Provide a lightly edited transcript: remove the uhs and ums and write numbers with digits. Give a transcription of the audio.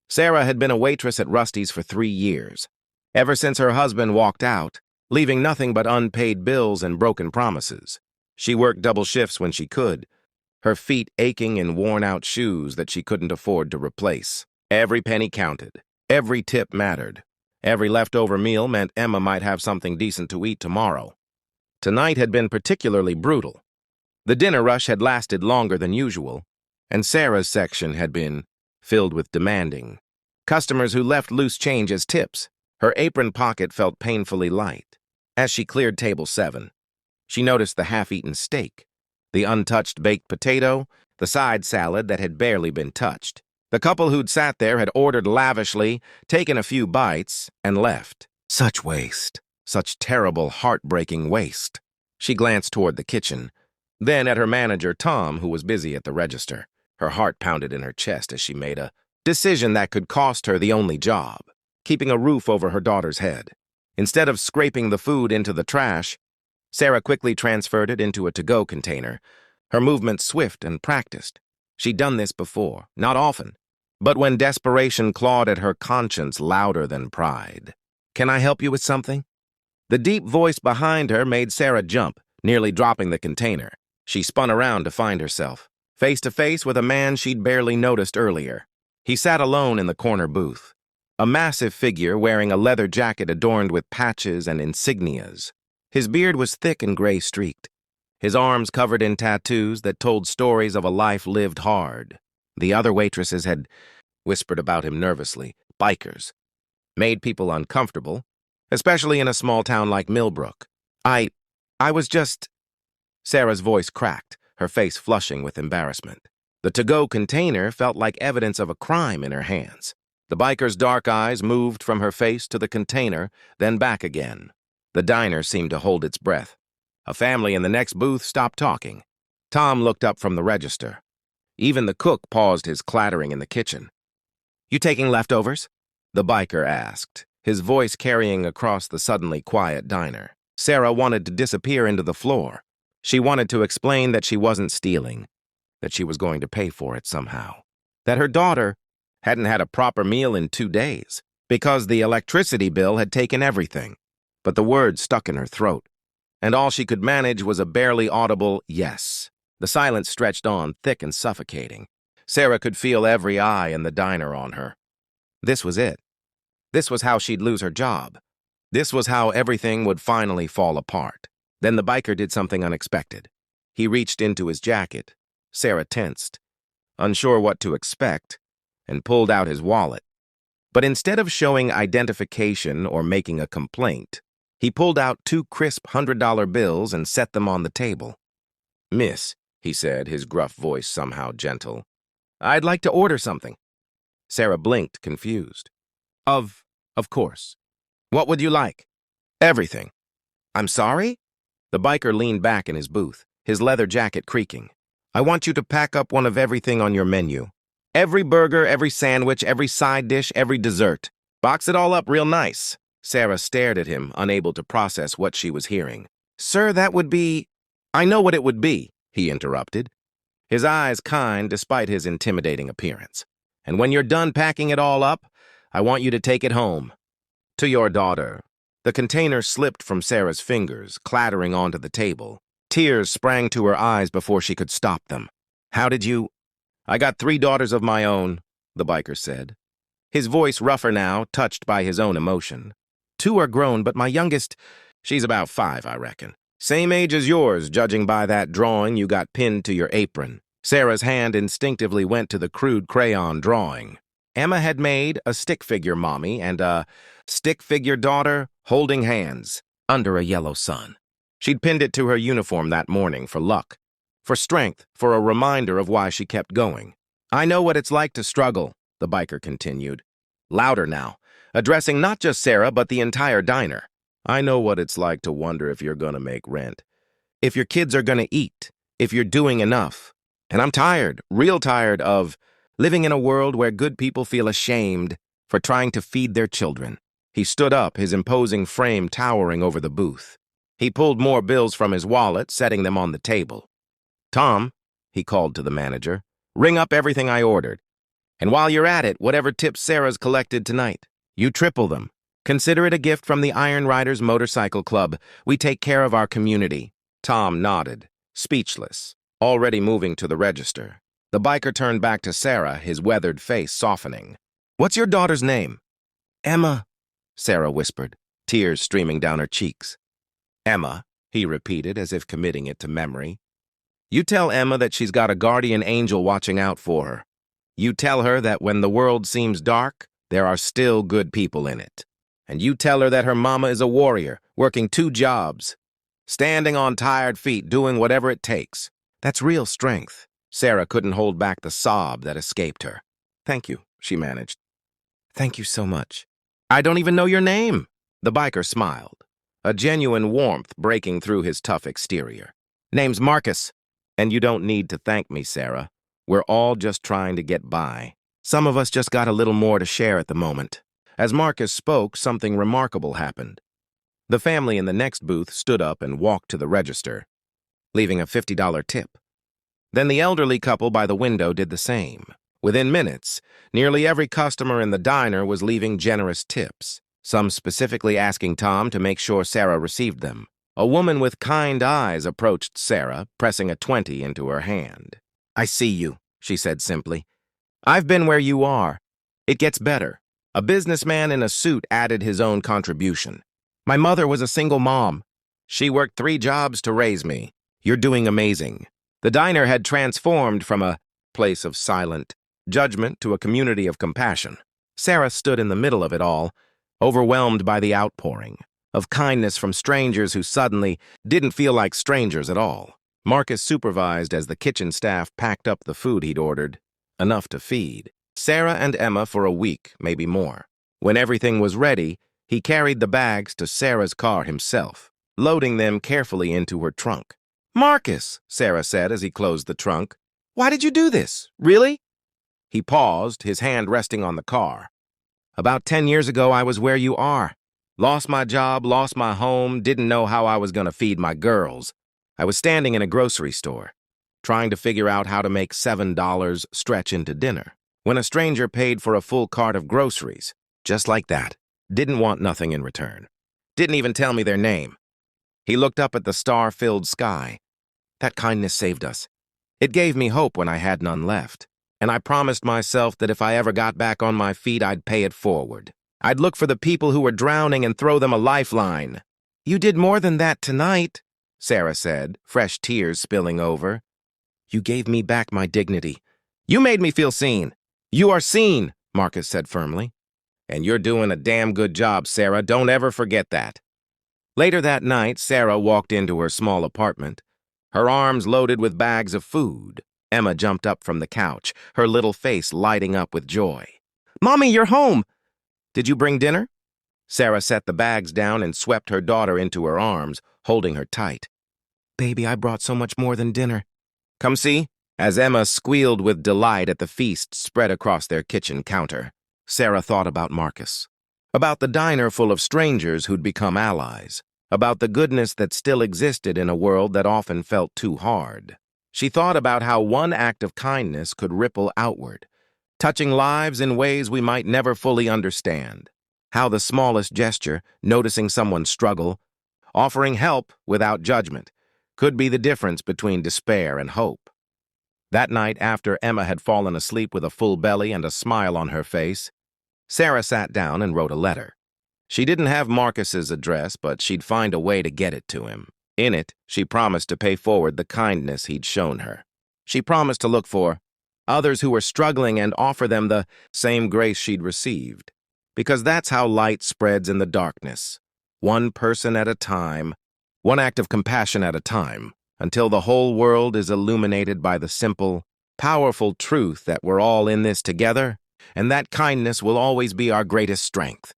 Sarah had been a waitress at Rusty's for 3 years, ever since her husband walked out, leaving nothing but unpaid bills and broken promises. She worked double shifts when she could, her feet aching in worn-out shoes that she couldn't afford to replace. Every penny counted. Every tip mattered. Every leftover meal meant Emma might have something decent to eat tomorrow. Tonight had been particularly brutal. The dinner rush had lasted longer than usual, and Sarah's section had been filled with demanding customers who left loose change as tips. Her apron pocket felt painfully light. As she cleared table 7, she noticed the half-eaten steak, the untouched baked potato, the side salad that had barely been touched. The couple who'd sat there had ordered lavishly, taken a few bites, and left. Such waste. Such terrible, heartbreaking waste. She glanced toward the kitchen, then at her manager, Tom, who was busy at the register. Her heart pounded in her chest as she made a decision that could cost her the only job, keeping a roof over her daughter's head. Instead of scraping the food into the trash, Sarah quickly transferred it into a to-go container, her movements swift and practiced. She'd done this before, not often, but when desperation clawed at her conscience louder than pride. "Can I help you with something?" The deep voice behind her made Sarah jump, nearly dropping the container. She spun around to find herself face to face with a man she'd barely noticed earlier. He sat alone in the corner booth, a massive figure wearing a leather jacket adorned with patches and insignias. His beard was thick and gray-streaked, his arms covered in tattoos that told stories of a life lived hard. The other waitresses had whispered about him nervously. Bikers. Made people uncomfortable, especially in a small town like Millbrook. I was just... Sarah's voice cracked, her face flushing with embarrassment. The to-go container felt like evidence of a crime in her hands. The biker's dark eyes moved from her face to the container, then back again. The diner seemed to hold its breath. A family in the next booth stopped talking. Tom looked up from the register. Even the cook paused his clattering in the kitchen. "You taking leftovers?" the biker asked, his voice carrying across the suddenly quiet diner. Sarah wanted to disappear into the floor. She wanted to explain that she wasn't stealing, that she was going to pay for it somehow, that her daughter hadn't had a proper meal in 2 days because the electricity bill had taken everything. But the words stuck in her throat, and all she could manage was a barely audible yes. The silence stretched on, thick and suffocating. Sarah could feel every eye in the diner on her. This was it. This was how she'd lose her job. This was how everything would finally fall apart. Then the biker did something unexpected. He reached into his jacket. Sarah tensed, unsure what to expect, and pulled out his wallet. But instead of showing identification or making a complaint, he pulled out 2 crisp $100 bills and set them on the table. "Miss," he said, his gruff voice somehow gentle, "I'd like to order something." Sarah blinked, confused. Of course. What would you like?" "Everything." "I'm sorry?" The biker leaned back in his booth, his leather jacket creaking. "I want you to pack up one of everything on your menu. Every burger, every sandwich, every side dish, every dessert. Box it all up real nice." Sarah stared at him, unable to process what she was hearing. "Sir, that would be—" "I know what it would be," he interrupted, his eyes kind despite his intimidating appearance. "And when you're done packing it all up, I want you to take it home. To your daughter." The container slipped from Sarah's fingers, clattering onto the table. Tears sprang to her eyes before she could stop them. "How did you—" "I got 3 daughters of my own," the biker said, his voice rougher now, touched by his own emotion. "2 are grown, but my youngest, she's about 5, I reckon. Same age as yours, judging by that drawing you got pinned to your apron." Sarah's hand instinctively went to the crude crayon drawing. Emma had made a stick figure mommy and a stick figure daughter holding hands under a yellow sun. She'd pinned it to her uniform that morning for luck, for strength, for a reminder of why she kept going. "I know what it's like to struggle," the biker continued, louder now, addressing not just Sarah but the entire diner. "I know what it's like to wonder if you're gonna make rent, if your kids are gonna eat, if you're doing enough. And I'm tired, real tired of living in a world where good people feel ashamed for trying to feed their children." He stood up, his imposing frame towering over the booth. He pulled more bills from his wallet, setting them on the table. "Tom," he called to the manager, "ring up everything I ordered." And while you're at it, whatever tips Sarah's collected tonight, you triple them. Consider it a gift from the Iron Riders Motorcycle Club. We take care of our community." Tom nodded, speechless, already moving to the register. The biker turned back to Sarah, his weathered face softening. "What's your daughter's name?" "Emma," Sarah whispered, tears streaming down her cheeks. "Emma," he repeated as if committing it to memory. "You tell Emma that she's got a guardian angel watching out for her. You tell her that when the world seems dark, there are still good people in it. And you tell her that her mama is a warrior, working 2 jobs, standing on tired feet, doing whatever it takes. That's real strength." Sarah couldn't hold back the sob that escaped her. "Thank you," she managed. "Thank you so much." "I don't even know your name." The biker smiled, a genuine warmth breaking through his tough exterior. "Name's Marcus. And you don't need to thank me, Sarah. We're all just trying to get by. Some of us just got a little more to share at the moment." As Marcus spoke, something remarkable happened. The family in the next booth stood up and walked to the register, leaving a $50 tip. Then the elderly couple by the window did the same. Within minutes, nearly every customer in the diner was leaving generous tips, some specifically asking Tom to make sure Sarah received them. A woman with kind eyes approached Sarah, pressing a 20 into her hand. "I see you," she said simply. "I've been where you are. It gets better." A businessman in a suit added his own contribution. "My mother was a single mom. She worked 3 jobs to raise me. You're doing amazing." The diner had transformed from a place of silent judgment to a community of compassion. Sarah stood in the middle of it all, overwhelmed by the outpouring of kindness from strangers who suddenly didn't feel like strangers at all. Marcus supervised as the kitchen staff packed up the food he'd ordered, enough to feed Sarah and Emma for a week, maybe more. When everything was ready, he carried the bags to Sarah's car himself, loading them carefully into her trunk. "Marcus," Sarah said as he closed the trunk, "why did you do this? Really?" He paused, his hand resting on the car. "About 10 years ago, I was where you are. Lost my job, lost my home, didn't know how I was going to feed my girls. I was standing in a grocery store, trying to figure out how to make $7 stretch into dinner, when a stranger paid for a full cart of groceries, just like that. Didn't want nothing in return. Didn't even tell me their name." He looked up at the star-filled sky. "That kindness saved us. It gave me hope when I had none left. And I promised myself that if I ever got back on my feet, I'd pay it forward. I'd look for the people who were drowning and throw them a lifeline." "You did more than that tonight," Sarah said, fresh tears spilling over. "You gave me back my dignity. You made me feel seen." "You are seen," Marcus said firmly. "And you're doing a damn good job, Sarah. Don't ever forget that." Later that night, Sarah walked into her small apartment, her arms loaded with bags of food. Emma jumped up from the couch, her little face lighting up with joy. "Mommy, you're home! Did you bring dinner?" Sarah set the bags down and swept her daughter into her arms, holding her tight. "Baby, I brought so much more than dinner." "Come see?" As Emma squealed with delight at the feast spread across their kitchen counter, Sarah thought about Marcus, about the diner full of strangers who'd become allies, about the goodness that still existed in a world that often felt too hard. She thought about how one act of kindness could ripple outward, touching lives in ways we might never fully understand. How the smallest gesture, noticing someone's struggle, offering help without judgment, could be the difference between despair and hope. That night, after Emma had fallen asleep with a full belly and a smile on her face, Sarah sat down and wrote a letter. She didn't have Marcus's address, but she'd find a way to get it to him. In it, she promised to pay forward the kindness he'd shown her. She promised to look for others who were struggling and offer them the same grace she'd received. Because that's how light spreads in the darkness. One person at a time, one act of compassion at a time, until the whole world is illuminated by the simple, powerful truth that we're all in this together, and that kindness will always be our greatest strength.